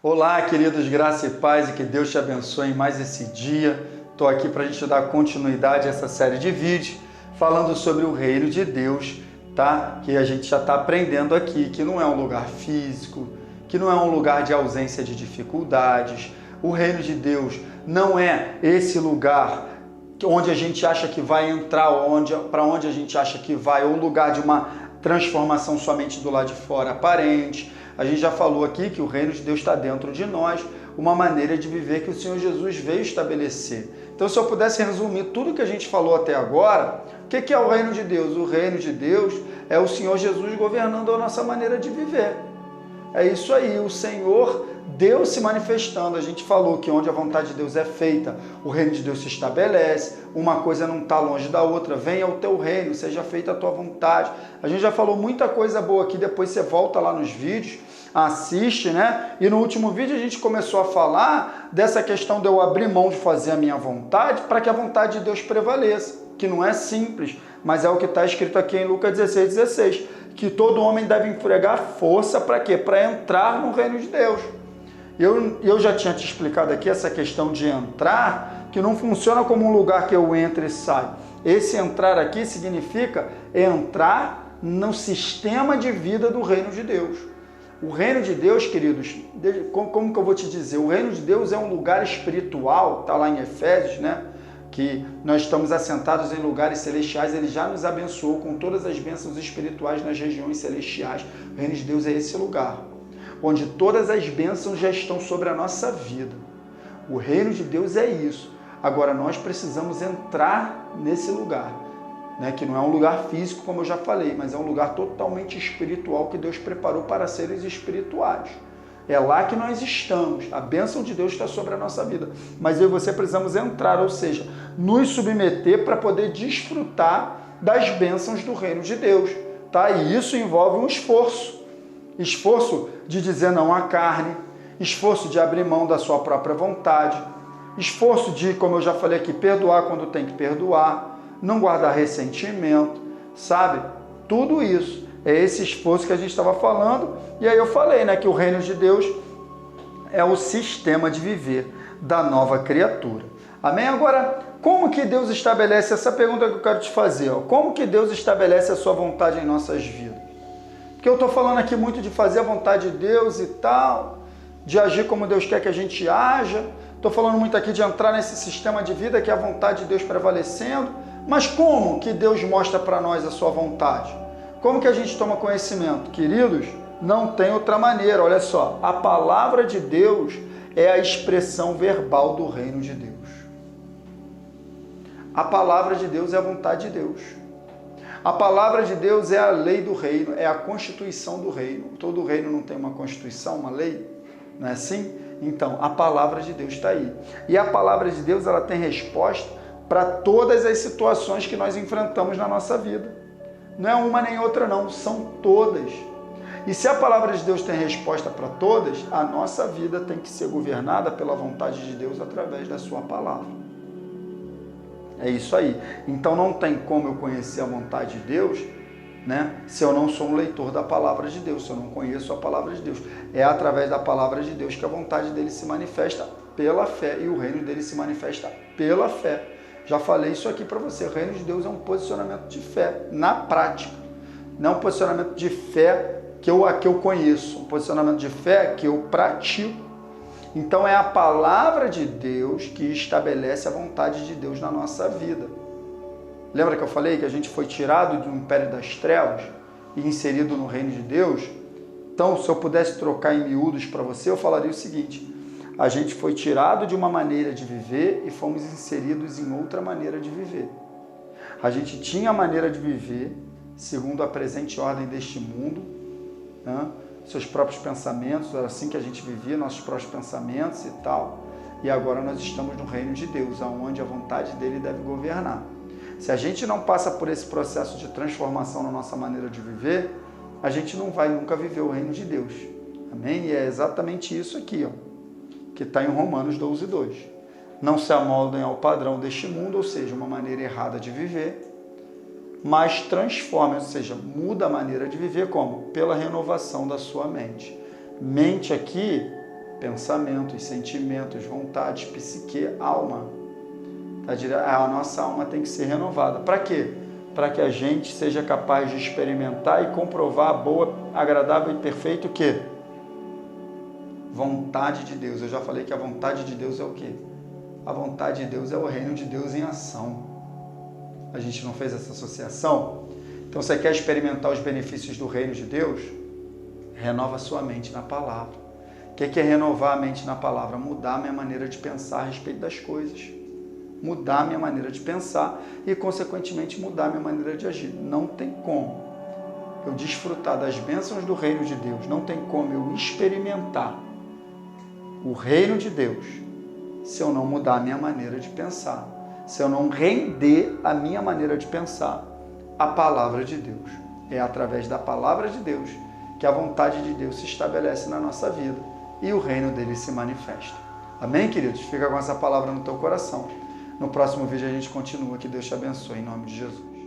Olá, queridos, graça e paz, e que Deus te abençoe em mais esse dia. Estou aqui para a gente dar continuidade a essa série de vídeos falando sobre o reino de Deus, tá? Que a gente já está aprendendo aqui, que não é um lugar físico, que não é um lugar de ausência de dificuldades. O reino de Deus não é esse lugar onde a gente acha que vai entrar, para onde a gente acha que vai, ou um lugar de uma transformação somente do lado de fora aparente. A gente já falou aqui que o reino de Deus está dentro de nós, uma maneira de viver que o Senhor Jesus veio estabelecer. Então, se eu pudesse resumir tudo que a gente falou até agora, o que é o reino de Deus? O reino de Deus é o Senhor Jesus governando a nossa maneira de viver. É isso aí, o Senhor, Deus se manifestando. A gente falou que onde a vontade de Deus é feita, o reino de Deus se estabelece, uma coisa não está longe da outra, venha o teu reino, seja feita a tua vontade. A gente já falou muita coisa boa aqui, depois você volta lá nos vídeos, assiste, né? E no último vídeo a gente começou a falar dessa questão de eu abrir mão de fazer a minha vontade para que a vontade de Deus prevaleça, que não é simples, mas é o que está escrito aqui em Lucas 16:16, que todo homem deve empregar força para quê? Para entrar no reino de Deus. Eu já tinha te explicado aqui essa questão de entrar, que não funciona como um lugar que eu entro e saio. Esse entrar aqui significa entrar no sistema de vida do reino de Deus. O reino de Deus, queridos, como que eu vou te dizer? O reino de Deus é um lugar espiritual, está lá em Efésios, né? Que nós estamos assentados em lugares celestiais, Ele já nos abençoou com todas as bênçãos espirituais nas regiões celestiais. O reino de Deus é esse lugar, onde todas as bênçãos já estão sobre a nossa vida. O reino de Deus é isso. Agora, nós precisamos entrar nesse lugar, né? Que não é um lugar físico, como eu já falei, mas é um lugar totalmente espiritual que Deus preparou para seres espirituais. É lá que nós estamos. A bênção de Deus está sobre a nossa vida. Mas eu e você precisamos entrar, ou seja, nos submeter para poder desfrutar das bênçãos do reino de Deus. Tá? E isso envolve um esforço. Esforço de dizer não à carne, esforço de abrir mão da sua própria vontade, esforço de, como eu já falei aqui, perdoar quando tem que perdoar, não guardar ressentimento, sabe? Tudo isso. É esse esforço que a gente estava falando. E aí eu falei, né, que o reino de Deus é o sistema de viver da nova criatura. Amém? Agora, como que Deus estabelece, essa pergunta que eu quero te fazer, ó, como que Deus estabelece a sua vontade em nossas vidas? Porque eu estou falando aqui muito de fazer a vontade de Deus e tal, de agir como Deus quer que a gente haja. Estou falando muito aqui de entrar nesse sistema de vida que é a vontade de Deus prevalecendo. Mas como que Deus mostra para nós a sua vontade? Como que a gente toma conhecimento? Queridos, não tem outra maneira. Olha só, a palavra de Deus é a expressão verbal do reino de Deus. A palavra de Deus é a vontade de Deus. A palavra de Deus é a lei do reino, é a constituição do reino. Todo reino não tem uma constituição, uma lei? Não é assim? Então, a palavra de Deus está aí. E a palavra de Deus, ela tem resposta para todas as situações que nós enfrentamos na nossa vida. Não é uma nem outra não, são todas. E se a palavra de Deus tem resposta para todas, a nossa vida tem que ser governada pela vontade de Deus através da sua palavra. É isso aí. Então não tem como eu conhecer a vontade de Deus, né, se eu não sou um leitor da palavra de Deus, se eu não conheço a palavra de Deus. É através da palavra de Deus que a vontade dele se manifesta pela fé e o reino dele se manifesta pela fé. Já falei isso aqui para você, o reino de Deus é um posicionamento de fé, na prática. Não é um posicionamento de fé que eu conheço, um posicionamento de fé que eu pratico. Então é a palavra de Deus que estabelece a vontade de Deus na nossa vida. Lembra que eu falei que a gente foi tirado do império das trevas e inserido no reino de Deus? Então, se eu pudesse trocar em miúdos para você, eu falaria o seguinte: a gente foi tirado de uma maneira de viver e fomos inseridos em outra maneira de viver. A gente tinha a maneira de viver segundo a presente ordem deste mundo, né? Seus próprios pensamentos, era assim que a gente vivia, nossos próprios pensamentos e tal. E agora nós estamos no reino de Deus, onde a vontade dele deve governar. Se a gente não passa por esse processo de transformação na nossa maneira de viver, a gente não vai nunca viver o reino de Deus. Amém? E é exatamente isso aqui, ó, que está em Romanos 12:2. Não se amoldem ao padrão deste mundo, ou seja, uma maneira errada de viver, mas transformem, ou seja, muda a maneira de viver como? Pela renovação da sua mente. Mente aqui pensamentos, sentimentos, vontades, psique, alma. A nossa alma tem que ser renovada. Para quê? Para que a gente seja capaz de experimentar e comprovar a boa, agradável e perfeita o quê? Vontade de Deus. Eu já falei que a vontade de Deus é o quê? A vontade de Deus é o reino de Deus em ação. A gente não fez essa associação? Então, você quer experimentar os benefícios do reino de Deus? Renova a sua mente na palavra. O que é renovar a mente na palavra? Mudar a minha maneira de pensar a respeito das coisas. Mudar a minha maneira de pensar e, consequentemente, mudar a minha maneira de agir. Não tem como eu desfrutar das bênçãos do reino de Deus, não tem como eu experimentar o reino de Deus se eu não mudar a minha maneira de pensar, se eu não render a minha maneira de pensar à palavra de Deus. É através da palavra de Deus que a vontade de Deus se estabelece na nossa vida e o reino dele se manifesta. Amém, queridos? Fica com essa palavra no teu coração. No próximo vídeo a gente continua. Que Deus te abençoe, em nome de Jesus.